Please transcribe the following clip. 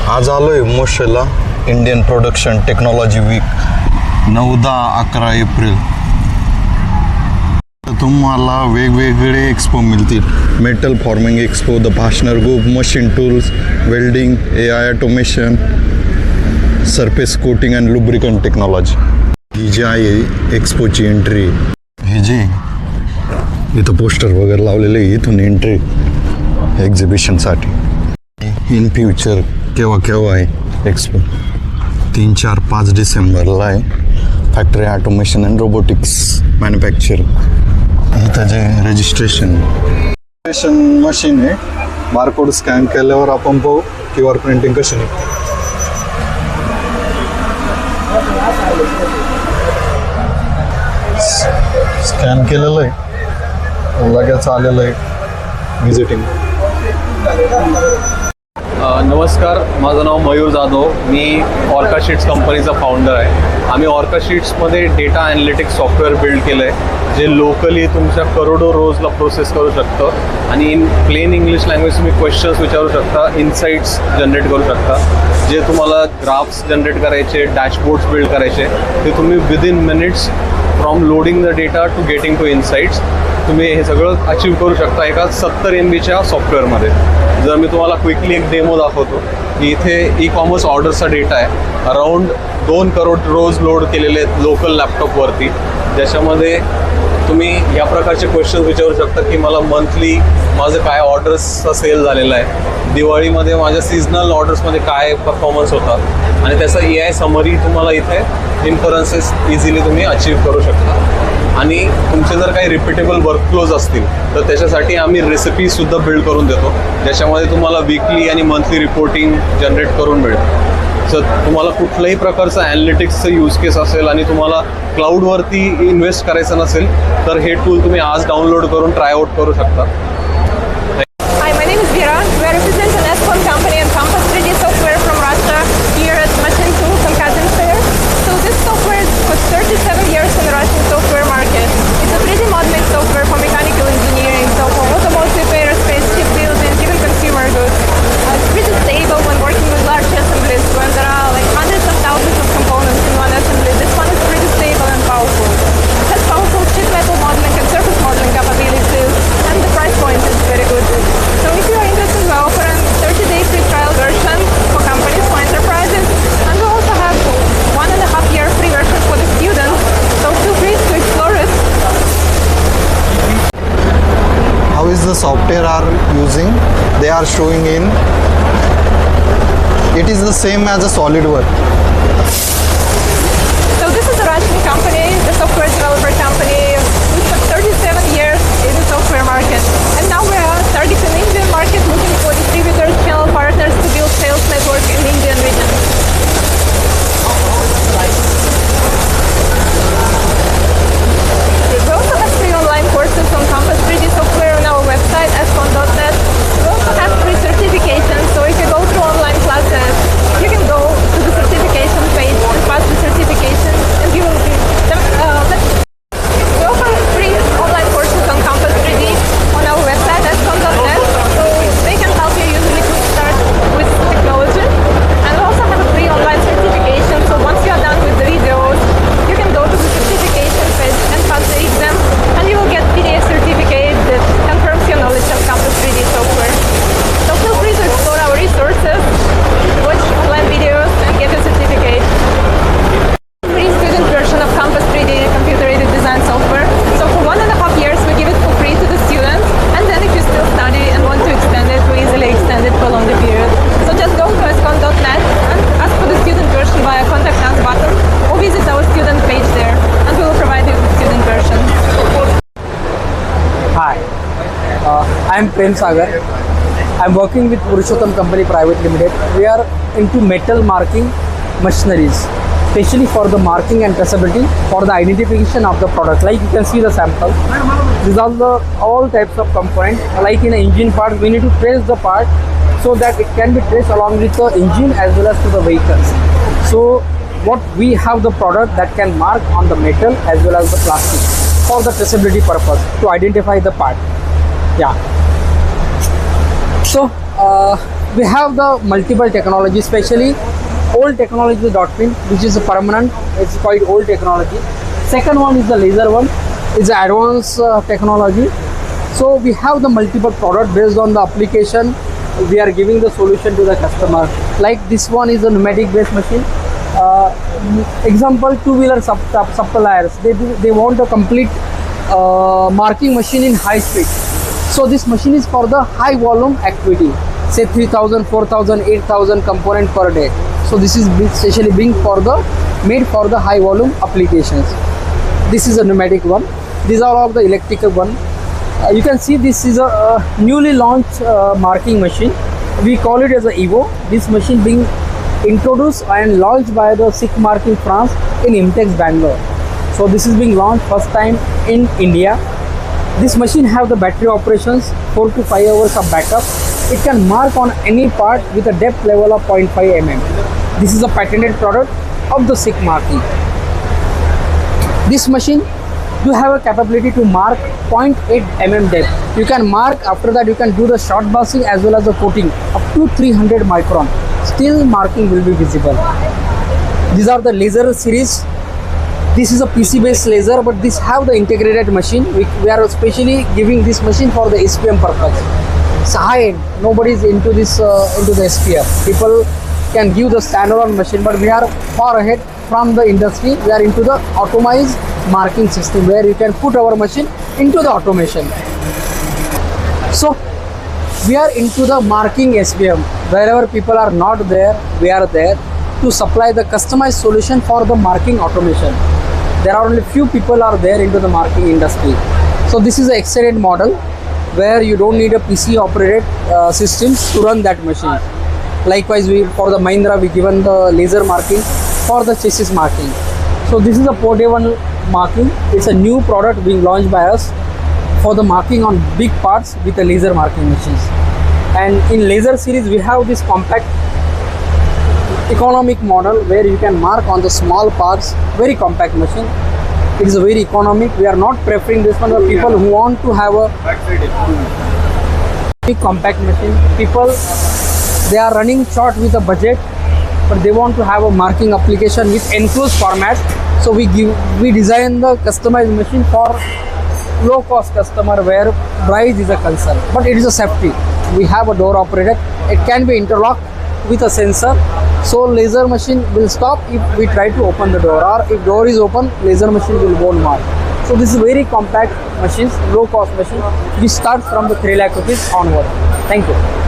आज आलो आहे मोशीला Indian production technology week 9-10-11 April. तुम्हाला वेगवेगळे एक्सपो मिळतील. Metal forming expo, the fastener group, machine tools, welding, AI automation, surface coating and lubricant technology. ही जी आहे एक्सपोची एंट्री. हे जे इथं पोस्टर वगैरे लावलेले आहे, इथून एंट्री एक्झिबिशनसाठी. इन फ्युचर केव्हा आहे एक्सपो? 3-4-5 डिसेंबरला आहे. Factory automation and robotics manufacture. इथं जे रजिस्ट्रेशन मशीन आहे. बारकोड स्कॅन केल्यावर आपण पाहू QR प्रिंटिंग कशी निघते. स्कॅन केलेलं आहे, लगेच आलेलं आहे व्हिजिटिंग. नमस्कार, माझं नाव मयूर जाधव. मी ऑर्का शीट्स कंपनीचा फाउंडर आहे. आम्ही ऑर्का शीट्समध्ये डेटा ॲनालिटिक्स सॉफ्टवेअर बिल्ड केलं आहे, जे लोकली तुमच्या करोडो रोजला प्रोसेस करू शकतं आणि इन प्लेन इंग्लिश लँग्वेज तुम्ही क्वेश्चन्स विचारू शकता, इन्साईट्स जनरेट करू शकता. जे तुम्हाला ग्राफ्स जनरेट करायचे, डॅशबोर्ड्स बिल्ड करायचे, ते तुम्ही within minutes from loading the data to getting to insights तुम्ही हे सगळं अचीव करू शकता एका 70 MBच्या सॉफ्टवेअरमध्ये. जर मी तुम्हाला क्विकली एक डेमो दाखवतो की इथे ई-कॉमर्स ऑर्डर्सचा डेटा आहे. अराऊंड 2 करोड रोज लोड केलेले आहेत लोकल लॅपटॉपवरती, ज्याच्यामध्ये तुम्ही या प्रकारचे क्वेश्चन विचारू शकता की मला मंथली माझं काय ऑर्डर्सचा सेल झालेला आहे, दिवाळीमध्ये माझ्या सीझनल ऑर्डर्समध्ये काय परफॉर्मन्स होता, आणि त्याचा AI समरी तुम्हाला इथे इन्फरन्सेस इझिली तुम्ही अचीव करू शकता. आणि तुमचे जर काही रिपीटेबल वर्कफ्लोज असतील तर त्याच्यासाठी आम्ही रेसिपीसुद्धा बिल्ड करून देतो, ज्याच्यामध्ये तुम्हाला वीकली आणि मंथली रिपोर्टिंग जनरेट करून मिळतं. सर तुम्हाला कुठल्याही प्रकारचं ॲनालिटिक्सचं यूज केस असेल आणि तुम्हाला क्लाउडवरती इन्व्हेस्ट करायचं नसेल तर हे टूल तुम्ही आज डाउनलोड करून ट्राय आउट करू शकता. Hi, my name is Vera. We represent an S1 company and Compass 3D software from Russia here at Machine Tools and Kazan Fair. So this software was 37 years in the Russian software market. It's a 3D modeling software for mechanical engineering, so for automotive, aerospace, shipbuilding, even consumer goods. It's pretty stable when working with large assemblies when there are like hundreds of thousands of components in one assembly. This one is pretty stable and powerful. It has powerful sheet metal modeling and surface modeling capabilities, and the price point is very good. So if you are interested, we offer a 30-day free trial version for companies, for enterprises, and we also have 1.5-year free version for the students. So feel free to explore it. How is the software are using? They are showing in. It is the same as a SolidWorks. So this is a Russian company, the software developer company. We have 37 years in the software market. And now we are targeting Indian market, looking for distributors, channel partners to build sales network in the Indian region. We also have free online courses on Compass 3D software on our website, ascon.net. We also have free certifications, so if you go through online classes, you can go to the certification page and pass the certification, and you will be... We offer free online courses on Compass 3D on our website, ascon.net, so they can help you usually to start with technology. And we also have a free online certification, so once you are done with the videos, you can go to the certification page and pass the exam, and you will get PDF certificate that confirms your knowledge of Compass 3D software. So feel free to explore our resources, watch online videos, and get a certificate. Free student version of Compass 3D computer-aided design software. So for 1.5 years we give it for free to the students, and then if you still study and want to extend it, we easily extend it for a longer period. So just go to ascon.net and ask for the student version via contact us button, or visit our student page there, and we will provide you with student version. Hi, I'm Prem Sagar. I'm working with Purushottam Company Private Limited. We are into metal marking machineries, especially for the marking and traceability for the identification of the product. Like you can see the sample. These are the all types of components. Like in an engine part, we need to trace the part so that it can be traced along with the engine as well as to the vehicles. So what we have the product that can mark on the metal as well as the plastic for the traceability purpose to identify the part. Yeah. So We have the multiple technology, especially old technology with dot pin, which is a permanent. It's quite old technology. Second one is the laser one. It's an advanced technology. So we have the multiple product based on the application. We are giving the solution to the customer. Like this one is a pneumatic based machine. Example, two-wheeler suppliers. They want a complete marking machine in high speed. So this machine is for the high volume activity. Say 3,000, 4,000, 8,000 component per day. So this is especially being made for the high volume applications. This is a pneumatic one. These are all the electrical one. You can see this is a newly launched marking machine. We call it as a Evo. This machine being introduced and launched by the PIECC Marking France in Imtex Bangalore. So this is being launched first time in India. This machine have the battery operations, 4 to 5 hours of backup. It can mark on any part with a depth level of 0.5 mm. This is a patented product of the PIECC Marking. This machine you have a capability to mark 0.8 mm depth. You can mark, after that you can do the short bussing as well as the coating up to 300 micron. Still marking will be visible. These are the laser series. This is a PC based laser, but this have the integrated machine. We are especially giving this machine for the SPM purpose. It's high end. Nobody is into this into the SPM. People can give the standalone machine, but we are far ahead from the industry. We are into the automized marking system where you can put our machine into the automation. So we are into the marking SPM. Wherever people are not there, we are there to supply the customized solution for the marking automation. There are only few people are there into the marking industry. So this is an excellent model where you don't need a PC operated systems to run that machine. Likewise, for the Mahindra we given the laser marking for the chassis marking. So this is a portable marking. It's a new product being launched by us for the marking on big parts with the laser marking machines. And in laser series we have this compact economic model where you can mark on the small parts, very compact machine. It is a very economic. We are not preferring this one for people who want to have a big compact machine. People, they are running short with a budget, but they want to have a marking application with enclosed format. So we design the customized machine for low cost customer where price is a concern, but it is a safety. We have a door operated. It can be interlocked with a sensor. So laser machine will stop if we try to open the door, or if door is open, laser machine will won't mark. So this is very compact machines, low cost machine. We start from the 3 lakh rupees onward. Thank you.